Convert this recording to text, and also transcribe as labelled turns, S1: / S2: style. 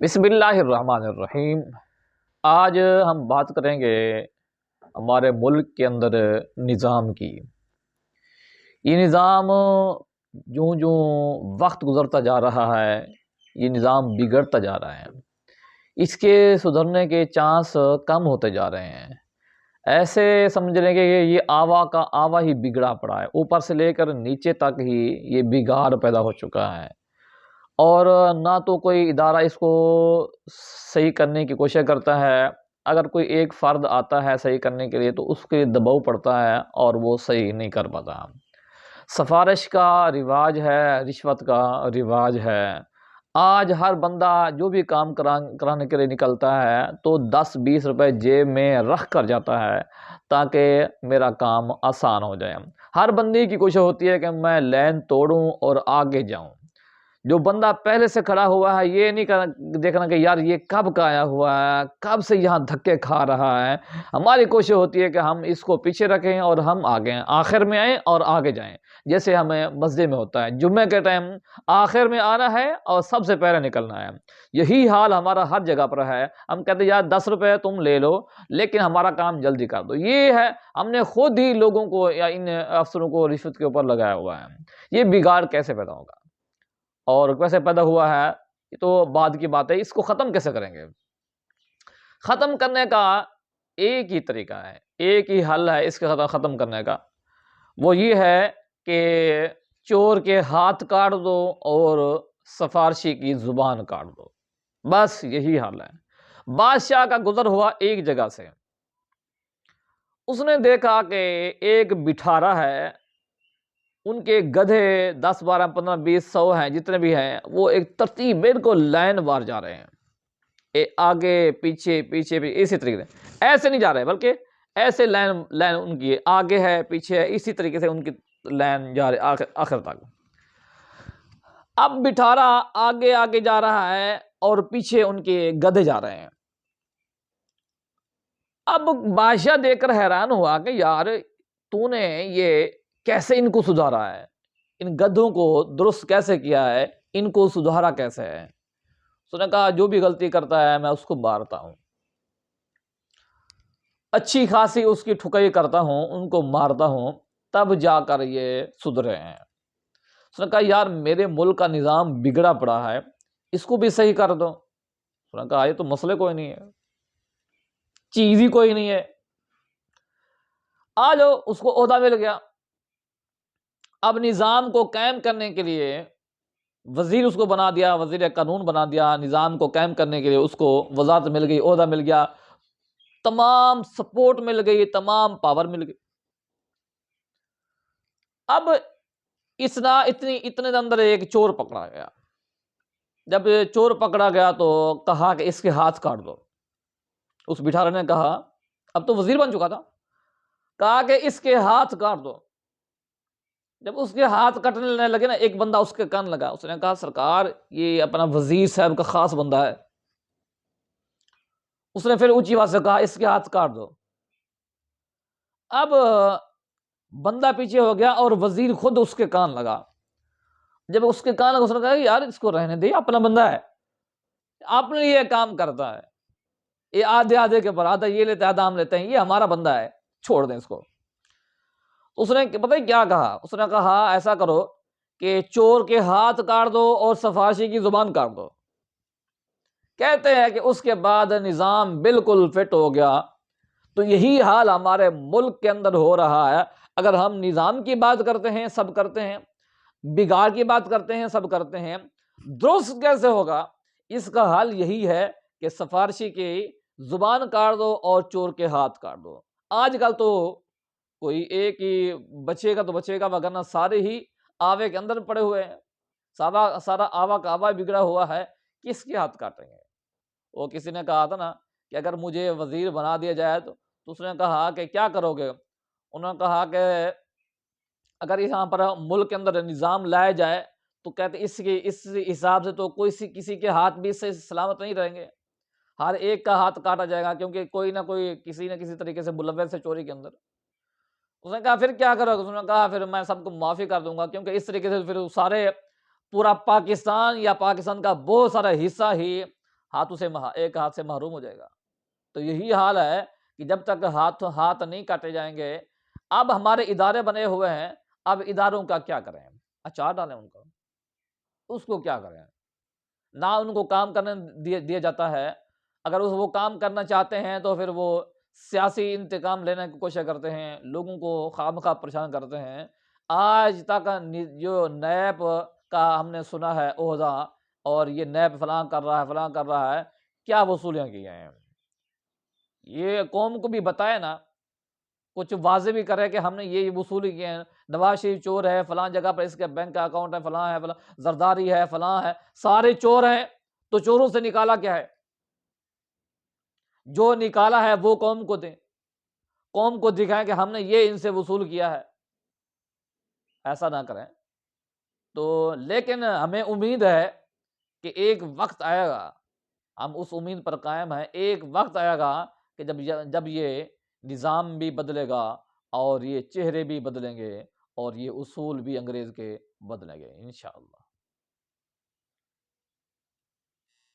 S1: بسم اللہ الرحمن الرحیم۔ آج ہم بات کریں گے ہمارے ملک کے اندر نظام کی۔ یہ نظام جوں جوں وقت گزرتا جا رہا ہے یہ نظام بگڑتا جا رہا ہے، اس کے سدھرنے کے چانس کم ہوتے جا رہے ہیں۔ ایسے سمجھ لیں کہ یہ آوا کا آوا ہی بگڑا پڑا ہے، اوپر سے لے کر نیچے تک ہی یہ بگاڑ پیدا ہو چکا ہے، اور نہ تو کوئی ادارہ اس کو صحیح کرنے کی کوشش کرتا ہے۔ اگر کوئی ایک فرد آتا ہے صحیح کرنے کے لیے تو اس کے دباؤ پڑتا ہے اور وہ صحیح نہیں کر پاتا۔ سفارش کا رواج ہے، رشوت کا رواج ہے۔ آج ہر بندہ جو بھی کام کرانے کے لیے نکلتا ہے تو 10-20 روپے جیب میں رکھ کر جاتا ہے تاکہ میرا کام آسان ہو جائے۔ ہر بندے کی کوشش ہوتی ہے کہ میں لین توڑوں اور آگے جاؤں۔ جو بندہ پہلے سے کھڑا ہوا ہے یہ نہیں دیکھنا کہ یار یہ کب کا آیا ہوا ہے، کب سے یہاں دھکے کھا رہا ہے۔ ہماری کوشش ہوتی ہے کہ ہم اس کو پیچھے رکھیں اور ہم آگے آخر میں آئیں اور آگے جائیں، جیسے ہمیں مسجد میں ہوتا ہے جمعے کے ٹائم آخر میں آنا ہے اور سب سے پہلے نکلنا ہے۔ یہی حال ہمارا ہر جگہ پر ہے۔ ہم کہتے ہیں یار 10 روپے تم لے لو لیکن ہمارا کام جلدی کر دو۔ یہ ہے ہم نے خود ہی لوگوں کو یا ان افسروں کو رشوت کے اوپر لگایا ہوا ہے۔ یہ بگاڑ کیسے پیدا ہوگا اور کیسے پیدا ہوا ہے یہ تو بعد کی بات ہے۔ اس کو ختم کیسے کریں گے؟ ختم کرنے کا ایک ہی طریقہ ہے، ایک ہی حل ہے اس کے ختم کرنے کا، وہ یہ ہے کہ چور کے ہاتھ کاٹ دو اور سفارشی کی زبان کاٹ دو، بس یہی حل ہے۔ بادشاہ کا گزر ہوا ایک جگہ سے، اس نے دیکھا کہ ایک بٹھارا ہے، ان کے گدھے 10 12 15 20 100 ہیں، جتنے بھی ہیں وہ ایک ترتیب بالکل لائن وار جا رہے ہیں، آگے پیچھے پیچھے اسی طریقے سے، ایسے نہیں جا رہے بلکہ ایسے لائن ان کی آگے ہے پیچھے ہے، اسی طریقے سے ان کی لائن جا رہے آخر تک۔ اب بٹھارا آگے آگے جا رہا ہے اور پیچھے ان کے گدھے جا رہے ہیں۔ اب بادشاہ دیکھ کر حیران ہوا کہ یار تو نے یہ کیسے ان کو سدھارا ہے، ان گدھوں کو درست کیسے کیا ہے، ان کو سدھارا کیسے ہے؟ اس نے کہا جو بھی غلطی کرتا ہے میں اس کو مارتا ہوں، اچھی خاصی اس کی ٹھکائی کرتا ہوں، ان کو مارتا ہوں، تب جا کر یہ سدھرے ہیں۔ اس نے کہا یار میرے ملک کا نظام بگڑا پڑا ہے، اس کو بھی صحیح کر دو۔ اس نے کہا یہ تو مسئلے کوئی نہیں ہے، چیز ہی کوئی نہیں ہے، آ جاؤ۔ اس کو عہدہ مل گیا۔ اب نظام کو قائم کرنے کے لیے وزیر اس کو بنا دیا، وزیر قانون بنا دیا، نظام کو قائم کرنے کے لیے اس کو وزارت مل گئی، عہدہ مل گیا، تمام سپورٹ مل گئی، تمام پاور مل گئی۔ اب اتنے اندر ایک چور پکڑا گیا۔ جب چور پکڑا گیا تو کہا کہ اس کے ہاتھ کاٹ دو۔ اس بٹھارے نے کہا، اب تو وزیر بن چکا تھا، کہا کہ اس کے ہاتھ کاٹ دو۔ جب اس کے ہاتھ کٹنے لگے نا، ایک بندہ اس کے کان لگا، اس نے کہا سرکار یہ اپنا وزیر صاحب کا خاص بندہ ہے۔ اس نے پھر اونچی آواز سے کہا اس کے ہاتھ کاٹ دو۔ اب بندہ پیچھے ہو گیا اور وزیر خود اس کے کان لگا۔ جب اس کے کان لگا اس نے کہا یار اس کو رہنے دے، اپنا بندہ ہے، اپنے لیے کام کرتا ہے، یہ آدھے آدھے کے پر آدھا یہ لیتے آدھا ہم لیتے ہیں، یہ ہمارا بندہ ہے، چھوڑ دیں اس کو۔ اس نے پتہ کیا کہا؟ اس نے کہا ایسا کرو کہ چور کے ہاتھ کاٹ دو اور سفارشی کی زبان کاٹ دو۔ کہتے ہیں کہ اس کے بعد نظام بالکل فٹ ہو گیا۔ تو یہی حال ہمارے ملک کے اندر ہو رہا ہے۔ اگر ہم نظام کی بات کرتے ہیں سب کرتے ہیں، بگاڑ کی بات کرتے ہیں سب کرتے ہیں، درست کیسے ہوگا؟ اس کا حل یہی ہے کہ سفارشی کی زبان کاٹ دو اور چور کے ہاتھ کاٹ دو۔ آج کل تو کوئی ایک ہی بچے گا تو بچے گا، وگرنہ سارے ہی آوے کے اندر پڑے ہوئے ہیں، سارا آوا کا آوا بگڑا ہوا ہے، کس کے ہاتھ کاٹیں گے؟ وہ کسی نے کہا تھا نا کہ اگر مجھے وزیر بنا دیا جائے تو اس نے کہا کہ کیا کرو گے؟ انہوں نے کہا کہ اگر یہاں پر ملک کے اندر نظام لایا جائے تو کہتے اس حساب سے تو کسی کے ہاتھ بھی سے سلامت نہیں رہیں گے، ہر ایک کا ہاتھ کاٹا جائے گا، کیونکہ کوئی نہ کوئی کسی نہ کسی طریقے سے ملوث ہے چوری کے اندر۔ اس نے کہا پھر کیا کرو گے؟ اس نے کہا پھر میں سب کو معافی کر دوں گا، کیونکہ اس طریقے سے پھر سارے پورا پاکستان یا پاکستان کا بہت سارا حصہ ہی ایک ہاتھ سے محروم ہو جائے گا۔ تو یہی حال ہے کہ جب تک ہاتھ نہیں کاٹے جائیں گے، اب ہمارے ادارے بنے ہوئے ہیں، اب اداروں کا کیا کریں؟ اچار ڈالیں ان کو، اس کو کیا کریں؟ نہ ان کو کام کرنے دیا جاتا ہے۔ اگر وہ کام کرنا چاہتے ہیں تو پھر وہ سیاسی انتقام لینے کی کوشش کرتے ہیں، لوگوں کو خواہ پریشان کرتے ہیں۔ آج تک جو نیب کا ہم نے سنا ہے عہدہ، اور یہ نیب فلاں کر رہا ہے، کیا وصولیاں کی ہیں؟ یہ قوم کو بھی بتائے نا، کچھ واضح بھی کرے کہ ہم نے یہ وصولی کیے ہیں۔ نواز شریف چور ہے، فلاں جگہ پر اس کے بینک کا اکاؤنٹ ہے، فلاں ہے، فلاں زرداری ہے، فلاں ہے، سارے چور ہیں، تو چوروں سے نکالا کیا ہے؟ جو نکالا ہے وہ قوم کو دیں، قوم کو دکھائیں کہ ہم نے یہ ان سے وصول کیا ہے۔ ایسا نہ کریں۔ تو لیکن ہمیں امید ہے کہ ایک وقت آئے گا، ہم اس امید پر قائم ہیں، ایک وقت آئے گا کہ جب یہ نظام بھی بدلے گا، اور یہ چہرے بھی بدلیں گے، اور یہ اصول بھی انگریز کے بدلیں گے انشاءاللہ۔